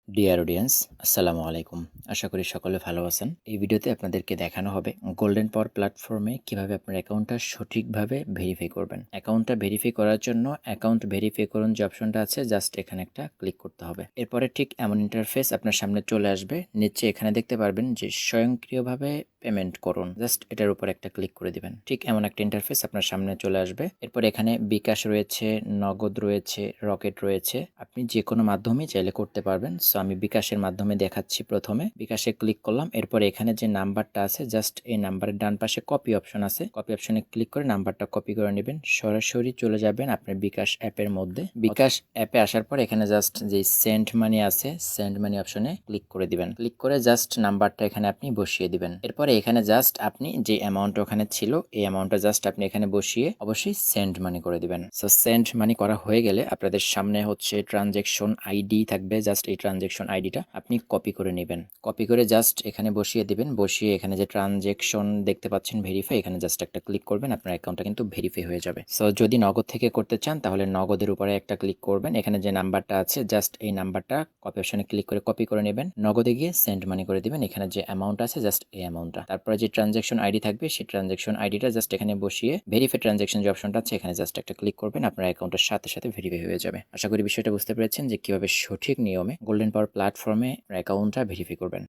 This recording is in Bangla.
ডিয়ার অডিয়েন্স, আসসালামু আলাইকুম। আশা করি সকলে ভালো আছেন। এই ভিডিওতে আপনাদেরকে দেখানো হবে গোল্ডেন পাওয়ার প্ল্যাটফর্মে কিভাবে আপনার অ্যাকাউন্টটা সঠিকভাবে ভেরিফাই করবেন। অ্যাকাউন্টটা ভেরিফাই করার জন্য অ্যাকাউন্ট ভেরিফাই করুন যে অপশনটা আছে, জাস্ট এখানে একটা ক্লিক করতে হবে। এরপরে ঠিক এমন ইন্টারফেস আপনার সামনে চলে আসবে। নিচে এখানে দেখতে পারবেন যে স্বয়ংক্রিয়ভাবে পেমেন্ট করুন, জাস্ট এটার উপর একটা ক্লিক করে দিবেন। ঠিক এমন একটা ইন্টারফেস আপনার সামনে চলে আসবে। এরপর এখানে বিকাশ রয়েছে, নগদ রয়েছে, রকেট রয়েছে। আপনি যে কোনো মাধ্যমেই চাইলে করতে পারবেন। সো আমি বিকাশের মাধ্যমে দেখাচ্ছি। প্রথমে বিকাশে ক্লিক করলাম। এরপর এখানে যে নাম্বারটা আছে, জাস্ট এই নাম্বারের ডান পাশে কপি অপশন আছে, কপি অপশনে ক্লিক করে নাম্বারটা কপি করে নেবেন। সরাসরি চলে যাবেন আপনার বিকাশ অ্যাপের মধ্যে। বিকাশ অ্যাপে আসার পর এখানে জাস্ট যে সেন্ড মানি আছে, সেন্ড মানি অপশনে ক্লিক করে দিবেন। ক্লিক করে জাস্ট নাম্বারটা এখানে আপনি বসিয়ে দিবেন। এরপরে এখানে জাস্ট আপনি যে অ্যামাউন্ট ওখানে ছিল, এই অ্যামাউন্টটা জাস্ট আপনি এখানে বসিয়ে অবশ্যই সেন্ড মানি করে দিবেন। সো সেন্ড মানি করা হয়ে গেলে আপনাদের সামনে হচ্ছে ট্রানজ্যাকশন আইডি থাকবে। জাস্ট এই ট্রানজ্যাকশন আইডিটা আপনি কপি করে নেবেন। কপি করে জাস্ট এখানে বসিয়ে দিবেন। বসিয়ে এখানে যে ট্রানজ্যাকশন দেখতে পাচ্ছেন ভেরিফাই, এখানে জাস্ট একটা ক্লিক করবেন, আপনার অ্যাকাউন্টটা কিন্তু ভেরিফাই হয়ে যাবে। সো যদি নগদ থেকে করতে চান তাহলে নগদের উপরে একটা ক্লিক করবেন। এখানে যে নাম্বারটা আছে, জাস্ট এই নাম্বারটা কপি অপশনে ক্লিক করে কপি করে নেবেন। নগদে গিয়ে সেন্ড মানি করে দিবেন। এখানে যে অ্যামাউন্ট আছে, জাস্ট এই অ্যামাউন্টটা। তারপরে যে ট্রানজ্যাকশন আইডি থাকবে, সেই ট্রানজ্যাকশন আইডিটা জাস্ট এখানে বসিয়ে ভেরিফাই ট্রানজ্যাকশন যে অপশনটা আছে, এখানে জাস্ট একটা ক্লিক করবেন, আপনার অ্যাকাউন্টের সাথে সাথে ভেরিফাই হয়ে যাবে। আশা করি বিষয়টা বুঝতে পেরেছেন যে কিভাবে সঠিক নিয়মে গোল্ডেন পাওয়ার প্ল্যাটফর্মে অ্যাকাউন্টটা ভেরিফাই করবেন।